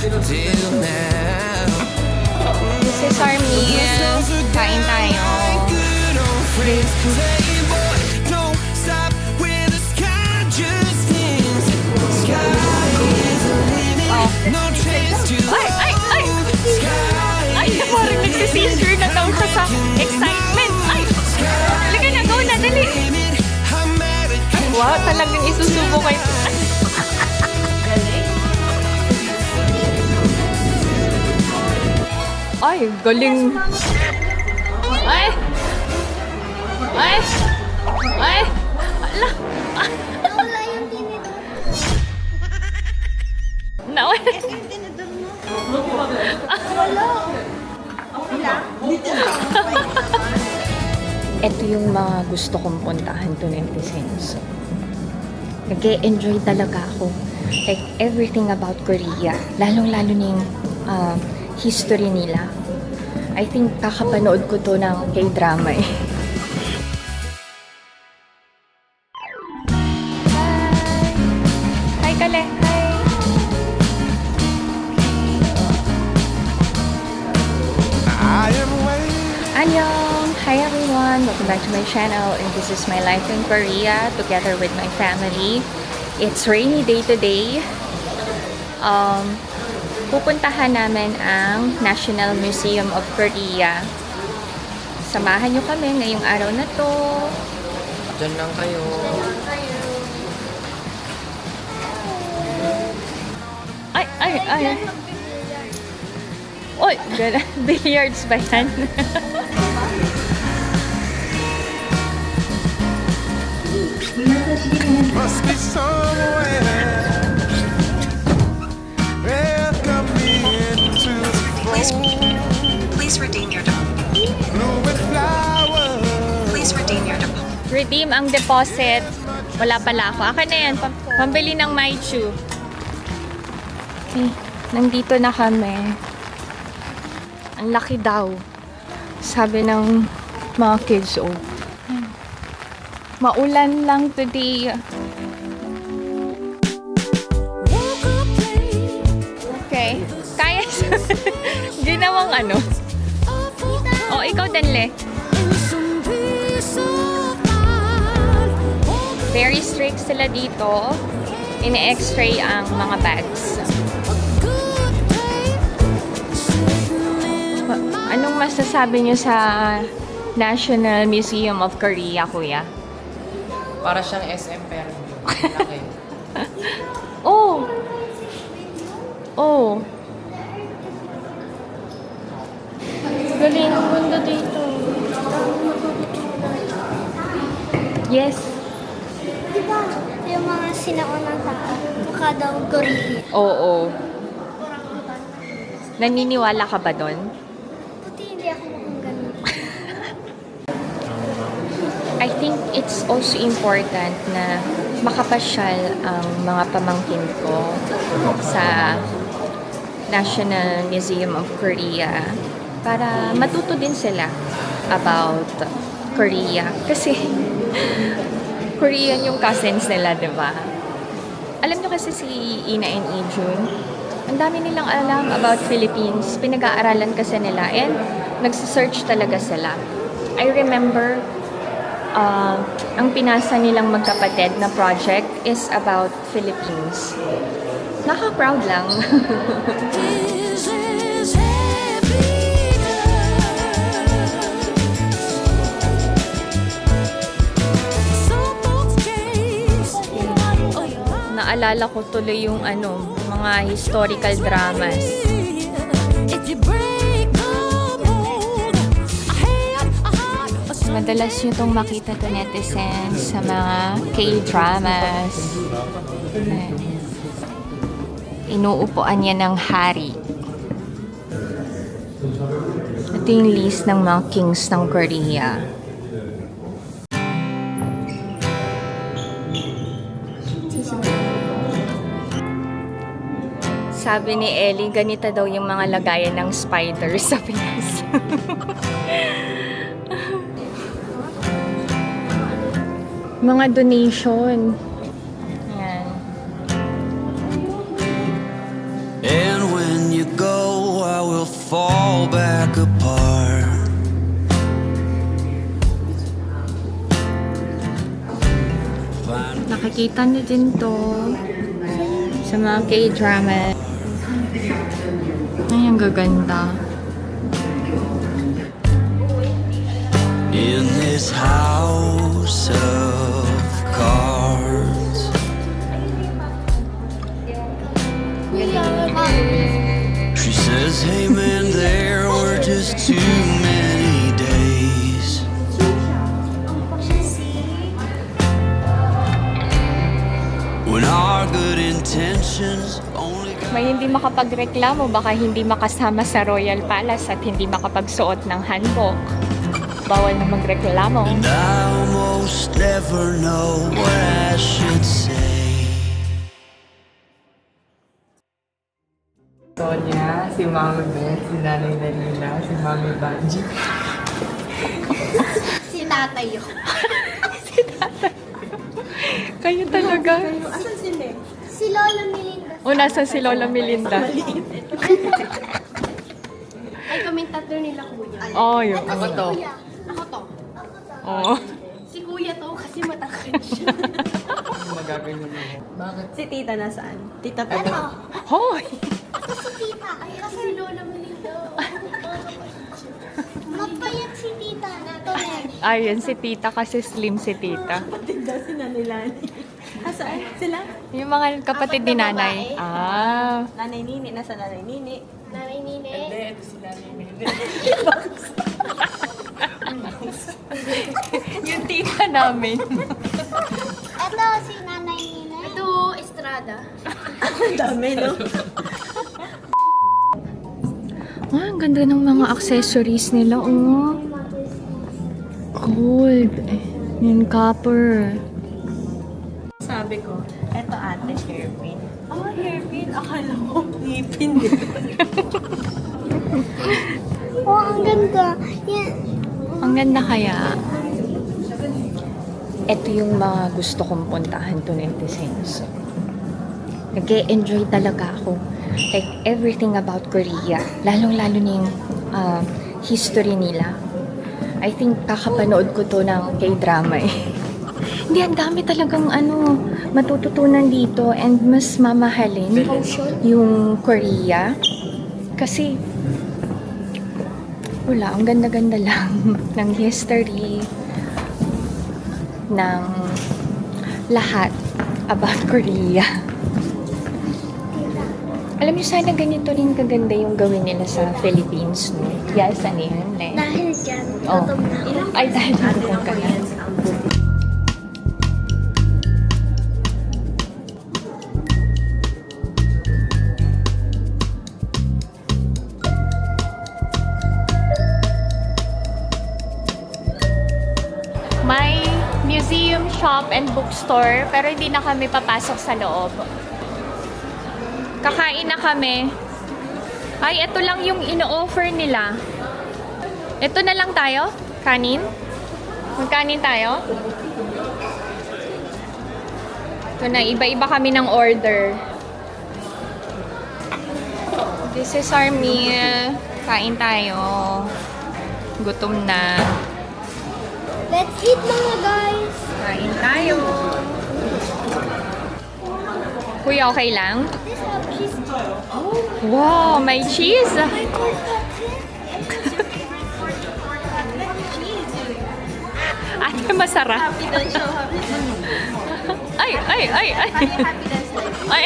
till now. This is our meal. Kain tayo. Good old friends. Hey boy, don't stop when the sky just sings. Sky is the limit, no chance to Ay! Ay, parang nagsisisure na daw siya sa excitement. Ay! Halika na, go na, dali. Ay, wow, talagang isusubo kayo. Ay, galing. Ay! Ay! Ay! Ala! Nawala yung tinidor. Nawala. Yung tinidor mo. Wala. Wala. Ito yung mga gusto kong puntahan to netizens. Nag-e-enjoy talaga ako. Like, everything about Korea. Lalong-lalo na yung history nila. I think kakapanood ko to ng K-drama eh. Hi! Hi, Kale! Hi! I am waiting. Annyeong! Hi everyone! Welcome back to my channel, and this is my life in Korea together with my family. It's rainy day today. Pupuntahan namin ang National Museum of Korea. Samahan nyo kami ngayong araw na to. Diyan lang kayo. Ay! Oy! Billiards ba yan? Must be somewhere. Welcome me into Please redeem your deposit. blooming flowers. Please redeem your deposit. Redeem ang deposit. Wala pala ako. Akin na yan. Pambili ng Maichu. Nandito na kami. Ang laki daw. Sabi ng mga kids, oh. Maulan lang today. Okay. Kaya ginawang ano. Oh, ikaw Danle. Very strict sila dito. Ini-x-ray ang mga bags. Anong masasabi niyo sa National Museum of Korea, kuya? Para siyang SM pero laki. Oh! Oh! Galing ang mundo dito. Yes. Di ba? Yung mga sinaunang tao. Mukha daw Korea. Oo. Naniniwala ka ba doon? Buti hindi ako mukhang ganun. I think it's also important na makapasyal ang mga pamangkin ko sa National Museum of Korea para matuto din sila about Korea. Kasi Korean yung cousins nila, di ba? Alam nyo kasi si Ina and Ijun, ang dami nilang alam about Philippines. Pinag-aaralan kasi nila and nagsisearch talaga sila. I remember ang pinasa nilang magkapatid na project is about Philippines. Nakaka-proud lang. Naalala ko tuloy yung mga historical dramas. Madalas nyo itong makita to netizens sa mga K-dramas. Inuupuan niya ng hari. Ito yung list ng mga kings ng Korea. Sabi ni Ellie, ganito daw yung mga lagayan ng spiders sa Pinas. Mga donation. Ayan. And when Makikita niyo din to sa mga K-drama. Ay, ang gaganda. In this house of cards. She says, hey man, there were just too many days. When our good intentions only got May hindi makapagreklamo, baka hindi makasama sa Royal Palace at hindi makapagsuot ng hanbok. Bawal na magreklamo. And I almost never know what I should say. Sonia, si Mami Beth, si Nanay Nalina, si Mami Banji. Si tatay yun. Kayo talaga. Si Lola Melinda. O, nasa si Lola Melinda. Ay, kaming tatlo nila kuya. Oh, yun. Ako to. Kuya. Ako to. Oh. Si kuya to kasi matangkad siya. Magaganyan mo. Bakit? Si tita nasaan? Tita Pepe. Ano? Hoy! Ako si tita. Ay, kasi si Lola Melinda. Mapayat si tita. Ito na. Ayun, si tita kasi slim si tita. Kapatid daw si Nanay Lani. Asaan? Sila? Yung mga kapatid ni nanay. babae. Ah. Nanay Nini. Nasa Nanay Nini? Nanay Nine. Ito si Nanay Nalina. Yung tita namin. Ito si Nanay Nine. Ito Estrada. Ang dami, no? Ah, ang ganda ng mga accessories nila, oh. Gold. Yung copper. Sabi ko, eto ate, hairpin. Oh, hairpin. Akala ko, ngipin din. Oh, ang ganda. Yan. Ang ganda kaya. Ito yung mga gusto kong puntahan to Netizen's. Nag-e-enjoy talaga ako. Like, everything about Korea. Lalong-lalo na yung history nila. I think kakapanood ko to ng K-drama eh. Hindi, ang dami talagang matututunan dito and mas mamahalin yung Korea. Kasi, wala, ang ganda-ganda lang ng history, ng lahat about Korea. Alam niyo, sana ganito rin kaganda yung gawin nila sa Philippines, no? Yes, ano yun, eh? Dahil dyan, Oh. gutom na ako. Ay, dahil Ate gutom ng ka na. Koreans ang buti. May museum, shop, and bookstore, pero hindi na kami papasok sa loob. Kakain na kami. Ay, ito lang yung ino-offer nila. Ito na lang tayo? Kanin? Magkanin tayo? Ito na, iba-iba kami ng order. This is our meal. Kain tayo. Gutom na. Let's eat mga guys. Kain tayo. Kuya, okay lang? This have cheese. Wow, may cheese! My God, Ate, masarap. Ay, ay, ay, ay. Ay.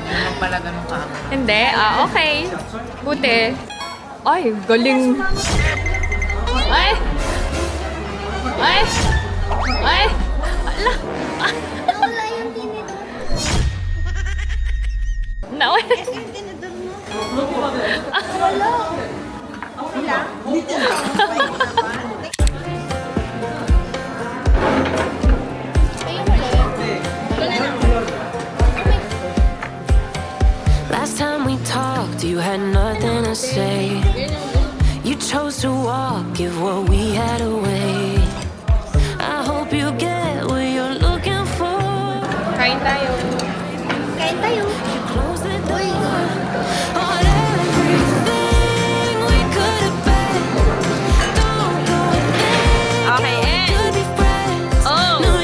Naman pala ganun ka. Hindi, okay. Buti. Ay, galing. Ay. Ay. Ay. Ala. Nawala yung tinidor. Nawala. Yung tinidor mo. Wala. Wala. Ayun, wala. Last time we talked, you had nothing to say. You chose to walk, give what we had away. I hope you get what you're looking for. Kain tayo. Kain tayo. Close the door on everything we could have been. Don't go there. Okay, and Could be friends. oh. No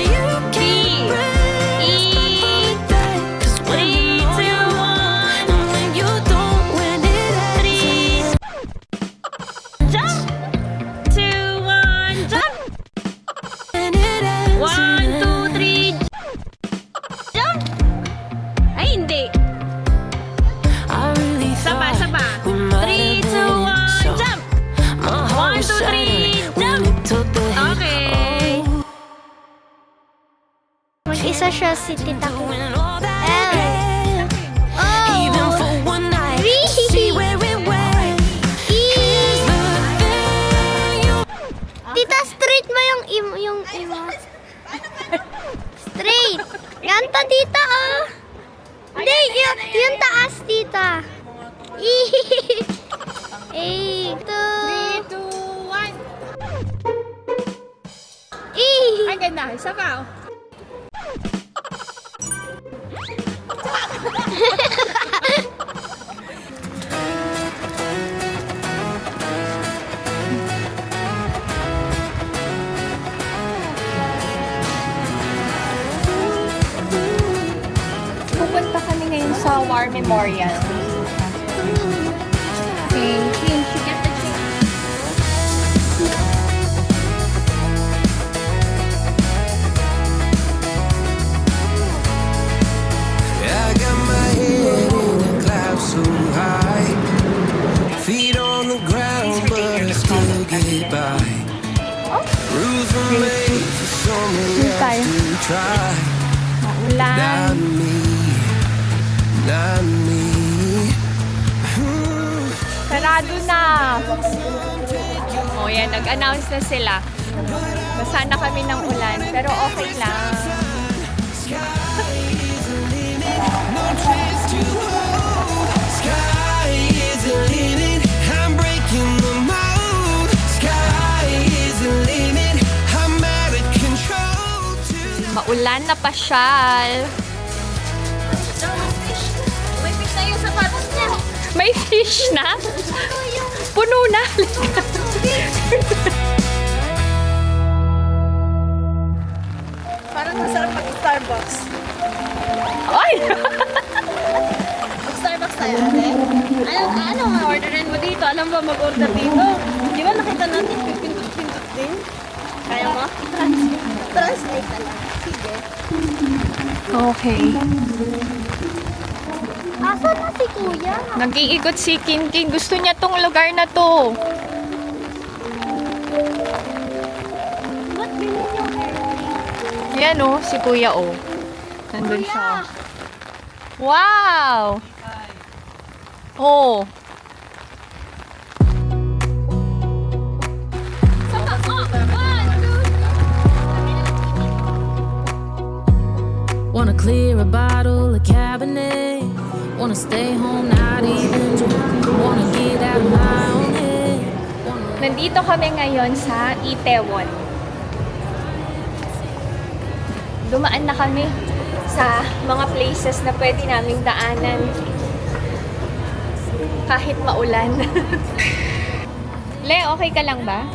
siya si Tita ko. doing all that L. even Oh. for one night. Wee. See where it went. Here's the thing, you Tita, straight mo yung Straight. Yan to, tita, oh. Hindi, yung taas, tita. Eh, 3, 2, 1. Ay, ganda. Isa pa. Pupunta kami ngayon sa War Memorial. Change. You get the change. I got my head in a cloud so high, feet on the ground, but I still get by. Rules were made for someone else to try. Maulan. Not me, not me. Sarado na! O yan, nag-announce na sila. Basa na kami ng ulan, pero okay lang. Sky is the limit. I'm breaking the mold. Sky is the limit. I'm out of control. Maulan na pasyal. May fish na yung sapatos niya. May fish na? Puno na. Parang masarap mag-Starbucks. Ay! Mag-Starbucks tayo, ate. Ano orderin mo dito? Alam ba mag-order dito? Di ba nakita natin pipindot-pindot din? Kaya mo? Translate na lang. Sige. Okay. Asa na si kuya? Nag-iikot si King King. Gusto niya tong lugar na to. Ba't ganyan yung airplane? Yan o, si Kuya o. Nandun siya. Wow! Oh. wanna clear a bottle, a cabinet. Wanna stay home, not even drink. Wanna get out of my own head. Nandito kami ngayon sa Itaewon. Dumaan na kami sa mga places na pwede naming daanan kahit maulan. Le, okay ka lang ba?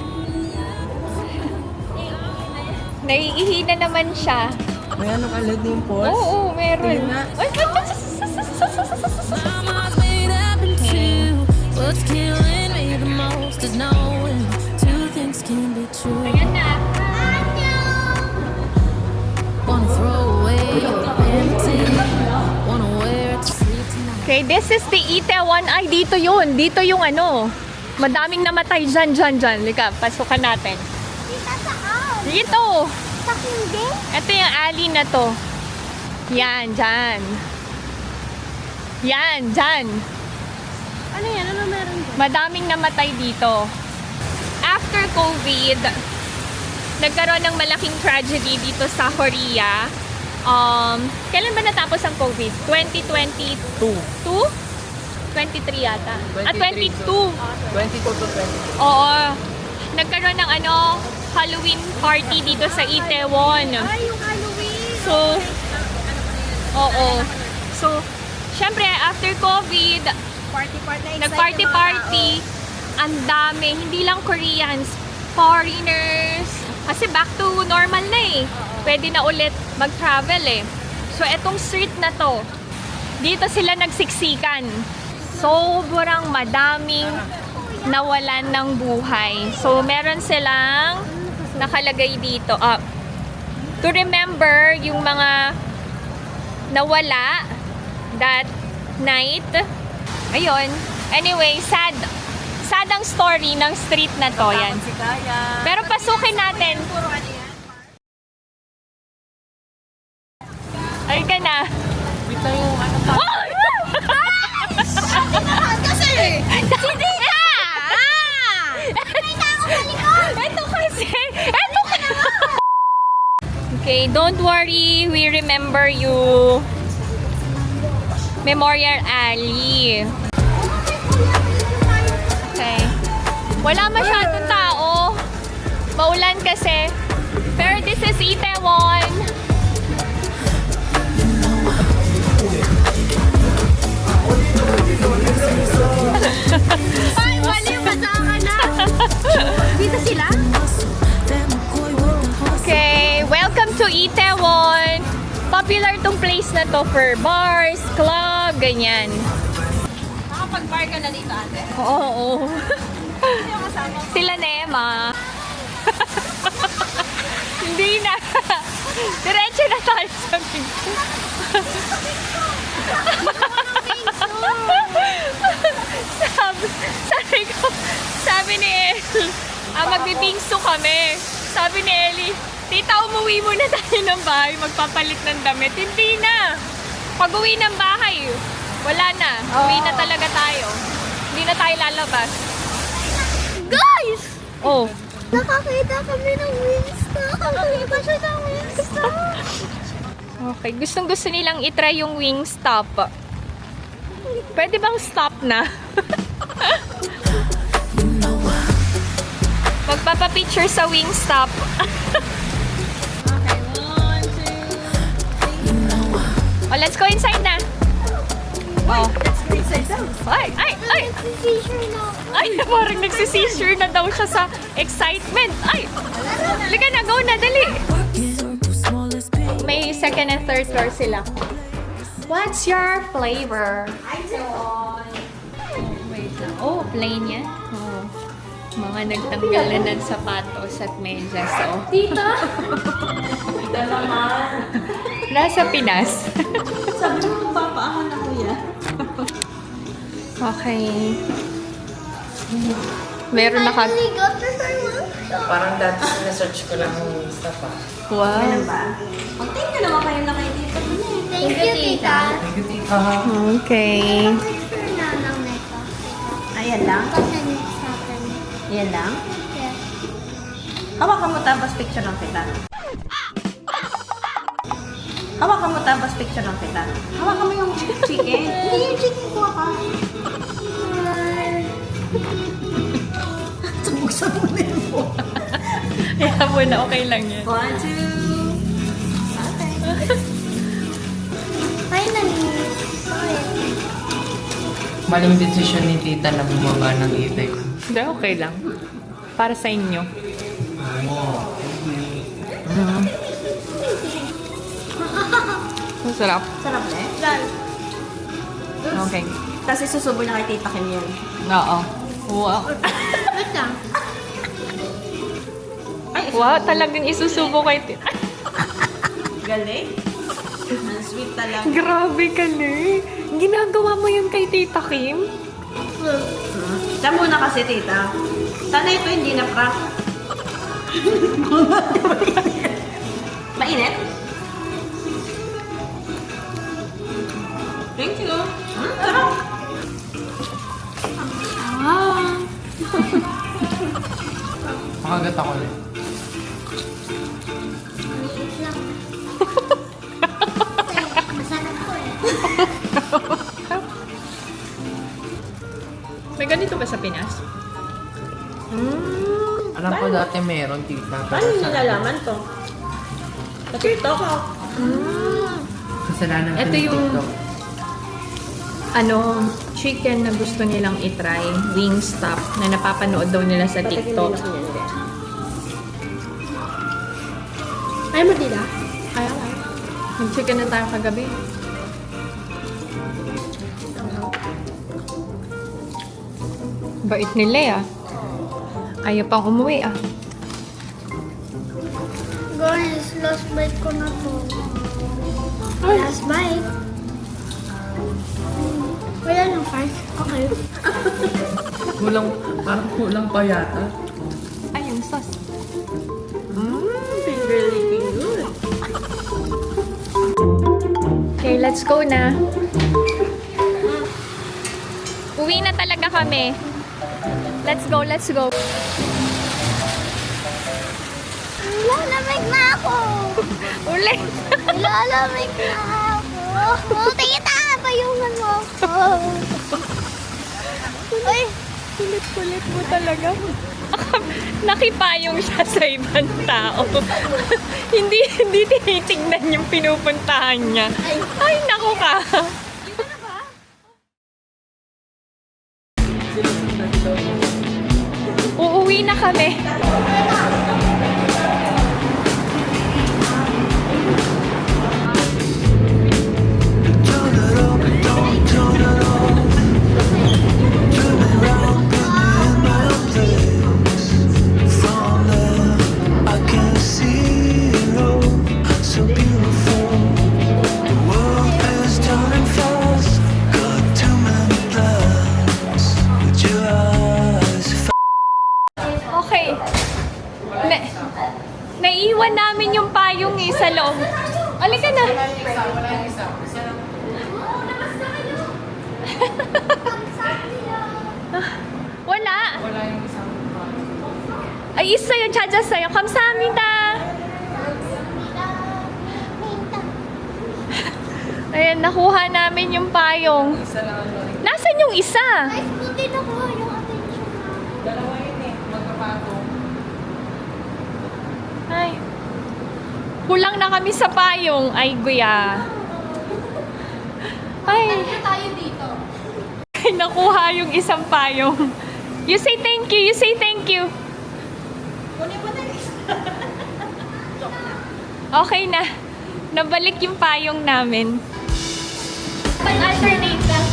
Naiihina naman siya. May ano ka, lead yung pulse? Oo, meron. Tingin nga. Ay, My mind's made up in two. What's killing me the most is knowing two things can be true. ayan na. Wanna throw away your empty. Wanna wear it to sleep tonight. Okay, this is the Itaewon. Ay, dito yun. Dito yung ano. Madaming namatay dyan. Lika, pasukan natin. Tita, saan? Dito. Sa hindi? Ito yung alley na to. Yan, dyan. Yan, dyan. Ano yan? Ano meron dyan? Madaming namatay dito. After COVID, nagkaroon ng malaking tragedy dito sa Korea. Kailan ba natapos ang COVID? 2022? 23 yata. 23 22. 22 to 23. Oo. Nagkaroon ng Halloween party dito sa Itaewon. Ay, yung Halloween! So, oo. So, syempre, after COVID, nag-party-party. Ang dami. Hindi lang Koreans, foreigners. Kasi back to normal na eh. Pwede na ulit mag-travel eh. So, etong street na to, dito sila nagsiksikan. Sobrang madaming nawalan ng buhay. So, meron silang nakalagay dito. To remember yung mga nawala that night. Ayun. Anyway, sad ang story ng street na to. Yan. Si Kaya. Pero pasukin natin. Puro ano yan? Kasi, si Tita! Ito kasi! Ito ka! Okay, don't worry. We remember you. Memorial Alley. Okay. Wala masyadong tao. Maulan kasi. Pero this is Itaewon. Ay, mali yung kasama na. Dito sila? Okay, welcome to Itaewon. Popular tong place na to for bars, club, ganyan. Nakapag-bar ka na dito, ate. Oo. Sino yung kasama? Sila Nema. Hindi na. Diretso na tayo sa picture. sabi ni Ellie, magbibingso kami. Sabi ni Ellie, tita, umuwi muna tayo ng bahay, magpapalit ng damit. Hindi na. Pag uwi ng bahay, wala na. Uwi na talaga tayo. Hindi na tayo lalabas. Guys! Oh. Nakakita kami ng Wingstop. Nakakita siya ng Wingstop. Okay, gustong-gusto nilang itry yung Wingstop. Pwede bang stop na? Magpapapicture sa Wingstop. Okay, 1, 2, 3. Oh, let's go inside na. Oh. Let's go inside daw. Ay, ay, ay! Nag-seizure na ako. Ay, parang nagsisisure na daw siya sa excitement. Ay! Liga na, go na, dali! May second and third floor sila. What's your flavor? Wait lang. Oh, plain yan. Oh. Mga nagtanggal na ng sapatos at medyas. Oh. Tita! Tita naman. Nasa Pinas. Sabi mo, magpapaahan na kuya. Okay. Meron na ka... We got to her Wingstop. Parang dati sinesearch ko lang yung Insta pa. Wow. Ano ba? Mag-thank you naman kayo na kayo dito. Thank you, tita. Thank you, tita. Okay. Picture na lang nito. Ayan lang? Kasi next natin. Ayan lang? Yes. Hawakan mo tapos picture lang kita. Hawakan mo tapos picture lang kita. Hawakan mo yung chicken. Hindi yung chicken ko ka. Sabog-sabog na yun po. Kaya mo na, okay lang yan. 1, 2. Okay. Finally. Okay. Maling desisyon ni tita na bumaba ng itay ko. Hindi, okay lang. Para sa inyo. Masarap. Sarap na eh. Okay. Kasi susubo na kay Tita Kim yun. Oo. Wow. Wait lang. Ay, Wow, talagang isusubo kay Tita. galing. Ang sweet talaga. Grabe ka na. Ginagawa mo yun kay Tita Kim? Siya muna kasi, Tita. Sana ito hindi na prank. Mainit? Thank you. Sarap. Makagat ako ulit. Maliit lang. Masarap ko eh. May ganito ba sa Pinas? Alam ko dati meron, tita. Paano yung nilalaman to? Sa TikTok ako. Kasalanan ko Ito yung TikTok. chicken na gusto nilang itry. Wingstop na napapanood daw nila sa TikTok. Ay mo dila? Ay. Nag-chicken na tayo kagabi. Bait nila Ayaw pang umuwi Guys, last bite ko na to. Last bite. Wala nang fries. Okay. Parang kulang pa yata. Ay, yung sauce. Finger licking good. Okay, let's go na. Uwi na talaga kami. Let's go, let's go. Lalamig na ako. Ulit. Lalamig na ako. Tita, payungan mo ako. Ay, Kulit-kulit mo talaga. Nakipayong siya sa ibang tao. hindi tinitingnan yung pinupuntahan niya. Ay, naku ka. Uuwi na kami. Turn it up, don't turn it off. Turn it around, put me in my place. From there, I can see it all, so beautiful. The world is turning fast. Got too many plans with your eyes. Okay. Naiiwan namin yung payong sa loob. Halika na. Wala. Wala yung isang Ay, isa yung chacha sa'yo. Kamsamida. Ayan, nakuha namin yung payong. isa lang ang lori. Nasaan yung isa? guys, buti na ko yung attention na. Dalawa yun eh. Magkapatong. Ay. Kulang na kami sa payong. Ay, guya. Ay. Tayo dito. Ay, nakuha yung isang payong. You say thank you. You say thank you. Okay na. Nabalik yung payong namin. Alternate lang.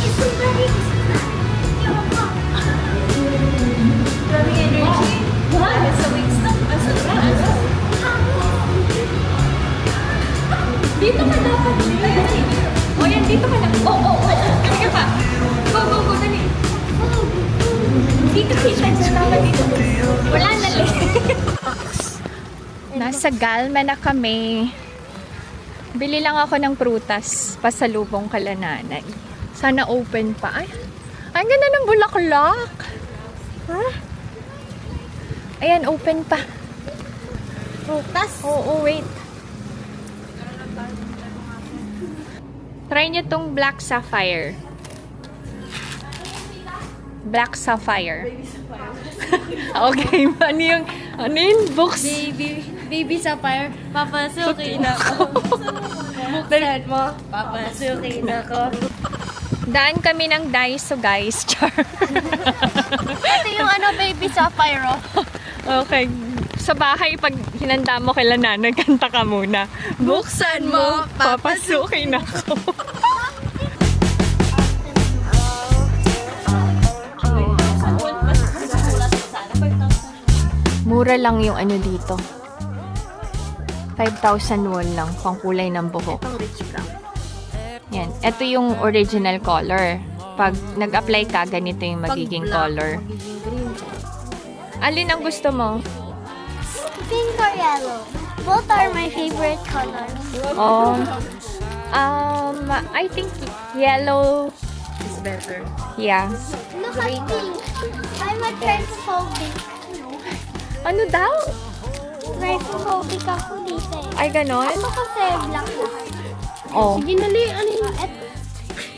Dito ka dapat. O yan, dito ka na. Oo. Sige pa. Go, dali. Dito kita sa dapat dito. Wala na Nasa Galma na kami. Bili lang ako ng prutas. Pasalubong kala nanay. Sana open pa. Ay, ang ganda ng bulaklak. Ha? Ayan, open pa. Prutas? Oo, wait. Try nyo tong Black Sapphire. Black Sapphire. Okay, ano yung books? Baby Sapphire, papasukin ako. Buksan mo, papasukin ako. Daan kami ng Daiso, guys. Char. Ito yung Baby Sapphire. Okay. Sa bahay, pag hinanda mo kila nanay, kanta ka muna. Buksan mo, papasukin ako. Mura lang yung ano dito. 5,000 won lang, pang kulay ng buhok. Yan. Ito yung original color. Pag nag-apply ka, ganito yung magiging color. Alin ang gusto mo? Pink or yellow? Both are my favorite colors. Oh, I think yellow. It's better. Yeah. Look at pink. I'm a transphobic. Ano daw? Transphobic ako dito eh. Ay, ganon? Ako kasi black na. Oh. Sige, nali. Ano yung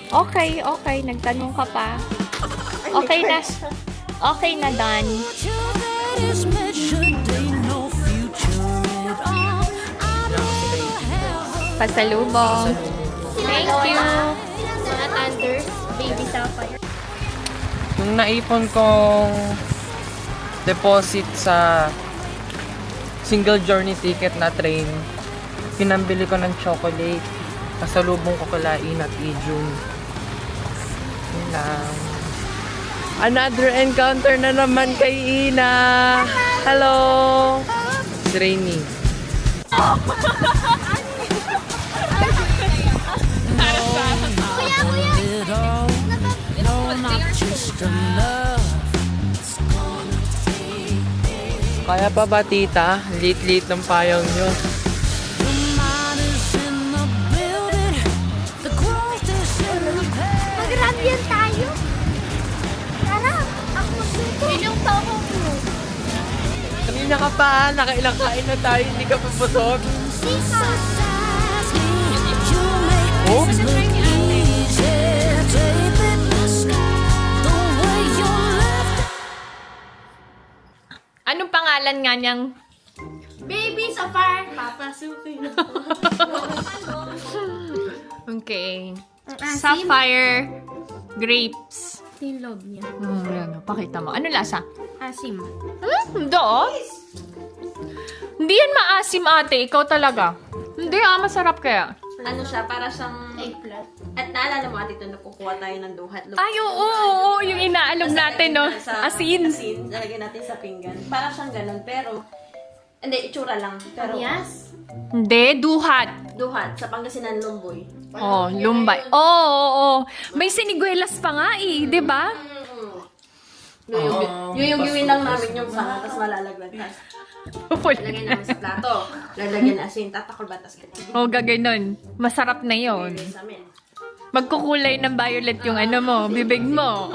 Okay. Nagtanong ka pa. Okay na. Okay na, done. Pasalubong. Thank you. Mga Thunders, Baby Sapphire. Yung naipon kong deposit sa single journey ticket na train, pinambili ko ng chocolate. Pasalubong ko kala Ina at Ijun. Yun lang. Another encounter na naman kay Ina. Hello! It's rainy. Kaya pa ba, tita? Lit-lit ng payong nyo. Mag-run yan tayo. Kanina ka pa, nakailang kain na tayo, hindi ka pa busog. Oh? Anong pangalan nga niyang Baby sa fire, papasukin. okay. Sapphire grapes. Yung loob niya. Yan, pakita mo. Ano lasa? Asim. Hindi Hindi yan maasim, ate. Ikaw talaga. Hindi masarap kaya. Ano siya, para siyang eggplant. At naalala mo, ate, ito nakukuha tayo ng duhat. Ay, oo, yung inaalog natin, no? Asin. Asin, lalagyan natin sa pinggan. Para siyang ganun, pero, hindi, itsura lang. Pero, Hindi, duhat. duhat, sa Pangasinan, Lumboy. Oh, lumbay. Oo. May siniguelas pa nga di ba? Yung lang namin yung sanga, tapos malalaglag. Tapos, lalagyan namin sa plato. Lalagyan na asin, tatakol batas. Oh, gaganon. Masarap na yon. Sa amin. Magkukulay ng violet yung ano mo, bibig mo.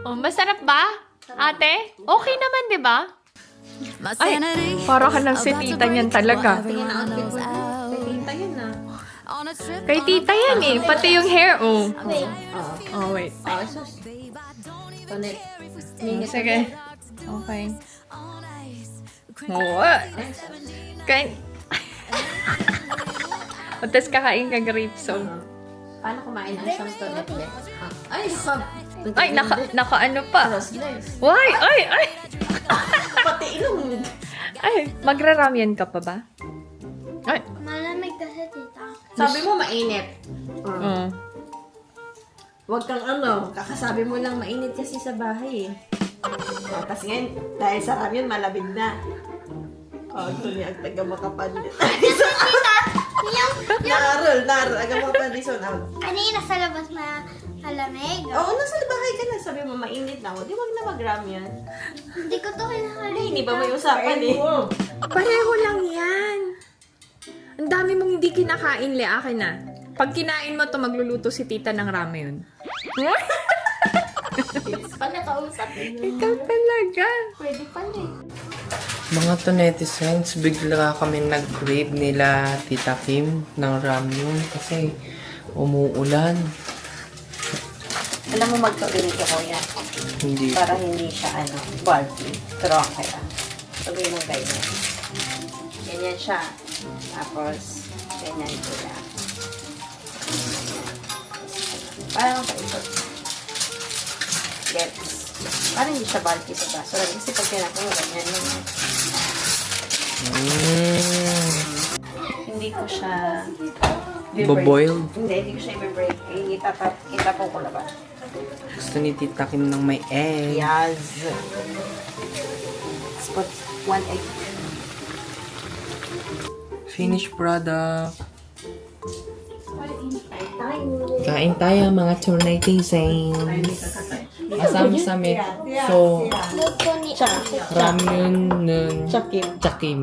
Oh, masarap ba, ate? Okay naman, di ba? Ay, para ka ng si tita niyan talaga. Tita yun na. Kay tita yan pati yung hair, oh. Oh, wait. Sus. Connect. Sige. Okay. Oo. Kain. O, tas kakain ka grapes, so. Paano kumain ang isang tonete? Ay, Ay, naka ano pa. Why? Ay! pati ilong. Ay, magra-ramyan ka pa ba? Ay. Malamig kasi, tita. Sabi mo mainit. Oh. Huwag kang kakasabi mo lang mainit kasi sa bahay eh. Tapos ngayon, dahil sa ramen, malabig na. Ito niya ang taga makapandit. Narol, aga makapandit. Kanina sa labas malamig. Oo, nasa bahay ka na. Sabi mo, mainit na. Di wag na mag-ramen. Hindi ko to kinakain. Hindi ba may usapan eh? Pareho lang yan. Ang dami mong hindi kinakain, Le. Akin na. Pag kinain mo to magluluto si tita ng ramen. Pag nakausap eh. Ikaw talaga. Pwede pala eh. Mga to netizens, bigla kami nag-crave nila Tita Kim ng ramyun kasi umuulan. Alam mo magpabilito ko yan. Hindi. Para hindi siya bulky. Pero kaya. Sabihin mo ganyan. Ganyan siya. Tapos, ganyan sila. Parang ito. Gets. Parang hindi siya bulky sa baso. Kasi pag kinakain mo, ganyan yun. Hindi ko siya Boboiled. Hindi ko siya i-break. Itapon ko labas. Gusto ni Tita Kim ng may egg. Yes. Let's put 1 egg. Finished product. Tayo. Kain tayo mga netizens. Asam-samit. So, Luto ni Tsaka. ramyun ng Chakim. Chakim.